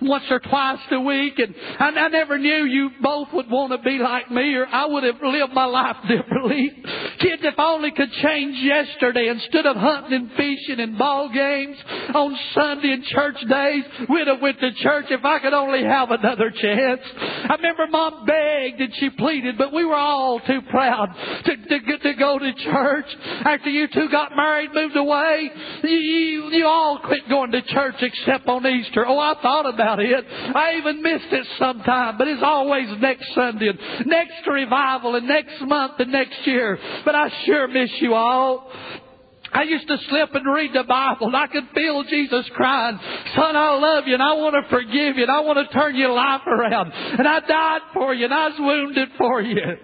once or twice a week. And I never knew you both would want to be like me, or I would have lived my life differently. Kids, if I only could change yesterday, instead of hunting and fishing and ball games on Sunday and church days, we'd have went to church if I could only have another chance. I remember Mom begged and she pleaded, but we were all too proud to go to church. After you two got married, moved away, you all quit going to church except on Easter. Oh, I thought about it. I even missed it sometime, but it's always next Sunday and next revival and next month and next year. But I sure miss you all. I used to slip and read the Bible, and I could feel Jesus crying, "Son, I love you, and I want to forgive you, and I want to turn your life around. And I died for you, and I was wounded for you."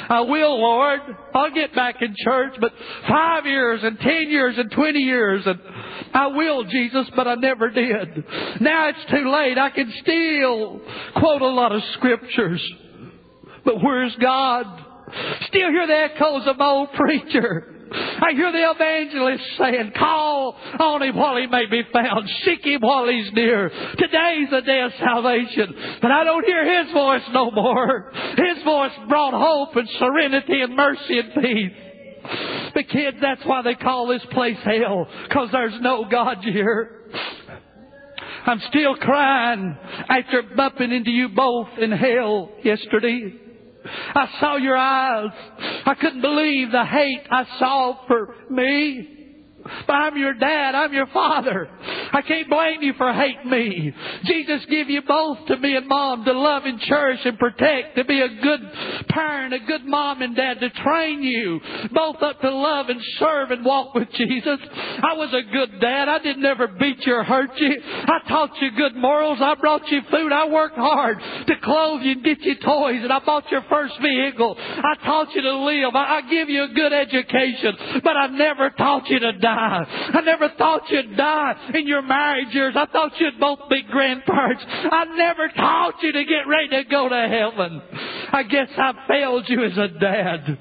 I will, Lord. I'll get back in church, but 5 years and 10 years and 20 years, and I will, Jesus, but I never did. Now it's too late. I can still quote a lot of scriptures, but where's God? Still hear the echoes of my old preacher. I hear the evangelist saying, "Call on Him while He may be found. Seek Him while He's near. Today's the day of salvation." But I don't hear His voice no more. His voice brought hope and serenity and mercy and peace. But kids, that's why they call this place hell, because there's no God here. I'm still crying after bumping into you both in hell yesterday. I saw your eyes. I couldn't believe the hate I saw for me. But I'm your dad. I'm your father. I can't blame you for hating me. Jesus gave you both to me and Mom to love and cherish and protect, to be a good parent, a good mom and dad, to train you both up to love and serve and walk with Jesus. I was a good dad. I didn't ever beat you or hurt you. I taught you good morals. I brought you food. I worked hard to clothe you and get you toys. And I bought your first vehicle. I taught you to live. I give you a good education. But I never taught you to die. I never thought you'd die in your marriage years. I thought you'd both be grandparents. I never taught you to get ready to go to heaven. I guess I failed you as a dad.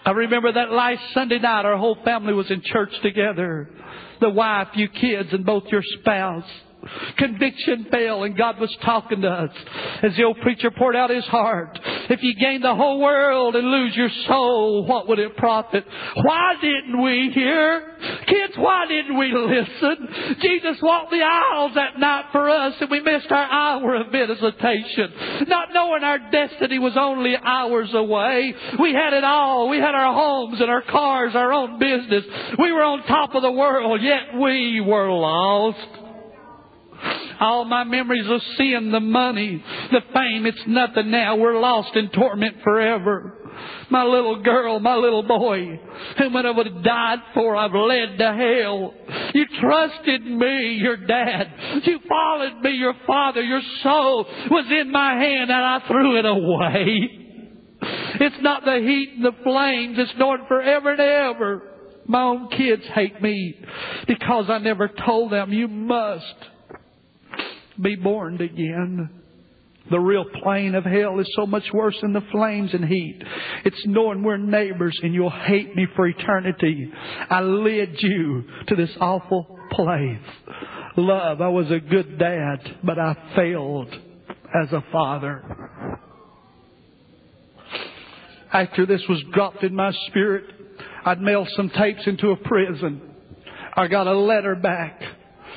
I remember that last Sunday night, our whole family was in church together. The wife, you kids, and both your spouse. Conviction fell, and God was talking to us as the old preacher poured out his heart. If you gain the whole world and lose your soul, what would it profit? Why didn't we hear? Kids, why didn't we listen? Jesus walked the aisles that night for us, and we missed our hour of visitation, not knowing our destiny was only hours away. We had it all. We had our homes and our cars, our own business. We were on top of the world, yet we were lost. All my memories of sin, the money, the fame, it's nothing now. We're lost in torment forever. My little girl, my little boy, whom I would have died for, I've led to hell. You trusted me, your dad. You followed me, your father. Your soul was in my hand, and I threw it away. It's not the heat and the flames. It's going forever and ever. My own kids hate me because I never told them, you must be born again. The real plane of hell is so much worse than the flames and heat. It's knowing we're neighbors and you'll hate me for eternity. I led you to this awful place. Love, I was a good dad, but I failed as a father. After this was dropped in my spirit, I'd mailed some tapes into a prison. I got a letter back.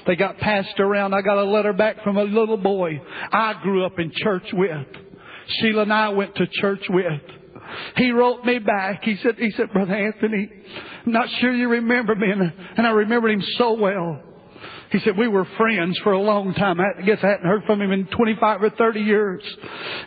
They got passed around. I got a letter back from a little boy I grew up in church with. Sheila and I went to church with. He wrote me back. He said, "Brother Anthony, I'm not sure you remember me." And I remembered him so well. He said, "We were friends for a long time." I guess I hadn't heard from him in 25 or 30 years.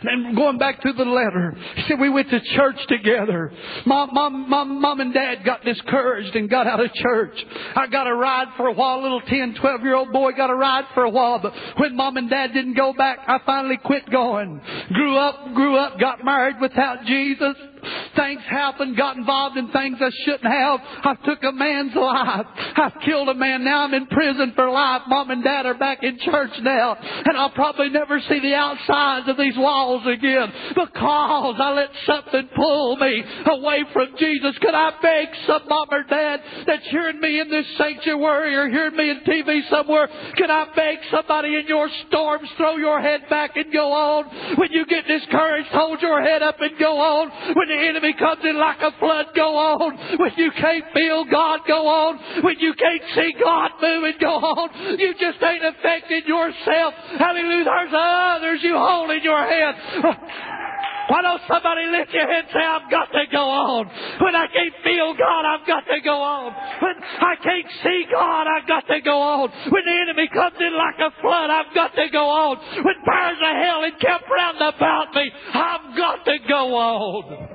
And going back to the letter, he said, "We went to church together. Mom and Dad got discouraged and got out of church. I got a ride for a while. A little 10, 12-year-old boy got a ride for a while. But when Mom and Dad didn't go back, I finally quit going. Grew up, got married without Jesus. Things happened, got involved in things I shouldn't have. I took a man's life. I've killed a man. Now I'm in prison for life. Mom and Dad are back in church now. And I'll probably never see the outsides of these walls again because I let something pull me away from Jesus. Could I beg some mom or dad that's hearing me in this sanctuary or hearing me in TV somewhere, can I beg somebody in your storms, throw your head back and go on? When you get discouraged, hold your head up and go on. When the enemy comes in like a flood, go on. When you can't feel God, go on. When you can't see God moving, go on. You just ain't affecting yourself. Hallelujah. There's others you hold in your hand. Why don't somebody lift your head and say, I've got to go on. When I can't feel God, I've got to go on. When I can't see God, I've got to go on. When the enemy comes in like a flood, I've got to go on. When powers of hell encamp round about me, I've got to go on.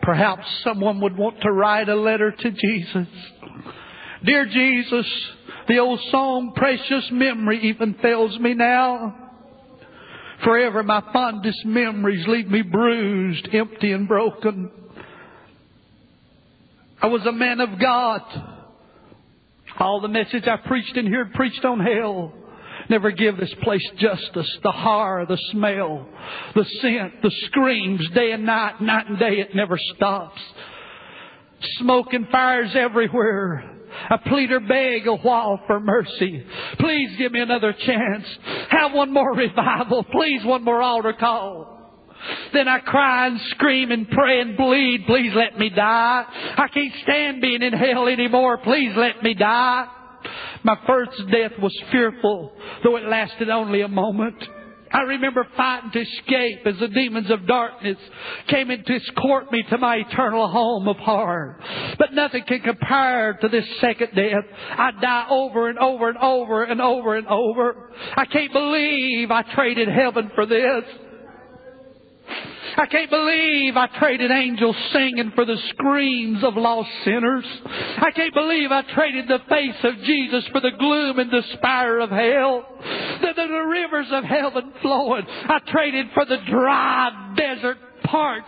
Perhaps someone would want to write a letter to Jesus. Dear Jesus, the old song, Precious Memory, even fails me now. Forever my fondest memories leave me bruised, empty and broken. I was a man of God. All the message I preached in here preached on hell. Never give this place justice. The horror, the smell, the scent, the screams, day and night, night and day. It never stops. Smoke and fires everywhere. I plead or beg a while for mercy. Please give me another chance. Have one more revival. Please, one more altar call. Then I cry and scream and pray and bleed. Please let me die. I can't stand being in hell anymore. Please let me die. My first death was fearful, though it lasted only a moment. I remember fighting to escape as the demons of darkness came in to escort me to my eternal home of horror. But nothing can compare to this second death. I die over and over and over and over and over. I can't believe I traded heaven for this. I can't believe I traded angels singing for the screams of lost sinners. I can't believe I traded the face of Jesus for the gloom and despair of hell. The rivers of heaven flowing. I traded for the dry desert parched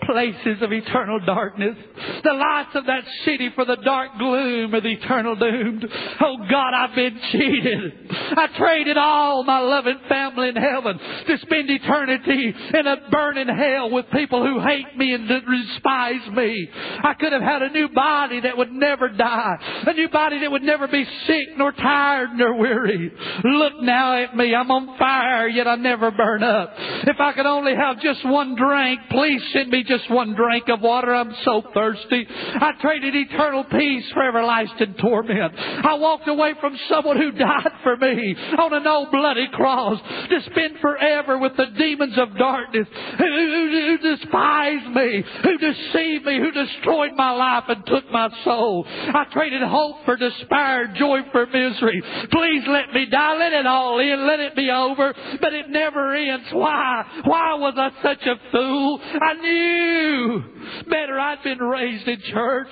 places of eternal darkness. The lights of that city for the dark gloom of the eternal doomed. Oh God, I've been cheated. I traded all my loving family in heaven to spend eternity in a burning hell with people who hate me and despise me. I could have had a new body that would never die. A new body that would never be sick, nor tired, nor weary. Look now at me. I'm on fire, yet I never burn up. If I could only have just one drink, please send me just one drink of water. I'm so thirsty. I traded eternal peace for everlasting torment. I walked away from someone who died for me on an old bloody cross to spend forever with the demons of darkness who despised me, who deceived me, who destroyed my life and took my soul. I traded hope for despair, joy for misery. Please let me die. Let it all in. Let it be over. But it never ends. Why? Why was I such a fool? I knew better. I'd been raised in church.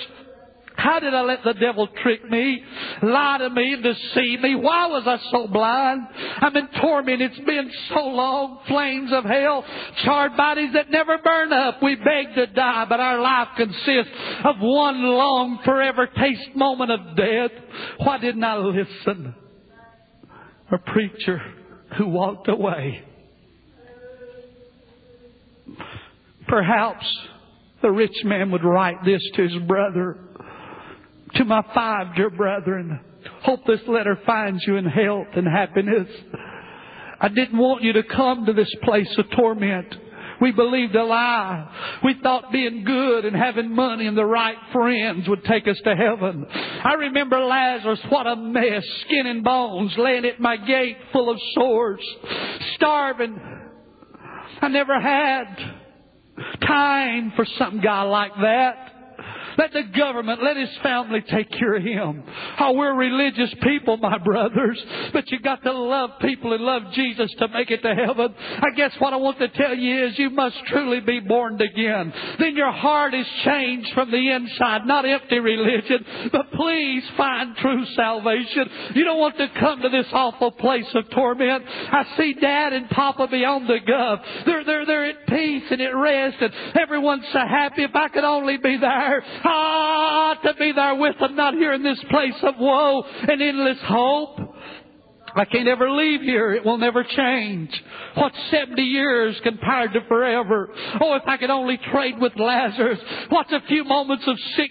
How did I let the devil trick me, lie to me, and deceive me? Why was I so blind? I'm in torment. It's been so long. Flames of hell, charred bodies that never burn up. We beg to die, but our life consists of one long, forever taste moment of death. Why didn't I listen? A preacher who walked away. Perhaps the rich man would write this to his brother. To my 5 dear brethren, hope this letter finds you in health and happiness. I didn't want you to come to this place of torment. We believed a lie. We thought being good and having money and the right friends would take us to heaven. I remember Lazarus, what a mess, skin and bones, laying at my gate full of sores, starving. I never had time for some guy like that. Let the government, let his family take care of him. Oh, we're religious people, my brothers. But you got to love people and love Jesus to make it to heaven. I guess what I want to tell you is you must truly be born again. Then your heart is changed from the inside, not empty religion, but please find true salvation. You don't want to come to this awful place of torment. I see Dad and Papa beyond the gov. They're at peace and at rest, and everyone's so happy. If I could only be there, to be there with them, not here in this place of woe and endless hope. I can't ever leave here. It will never change. What's 70 years compared to forever? Oh, if I could only trade with Lazarus. What's a few moments of sickness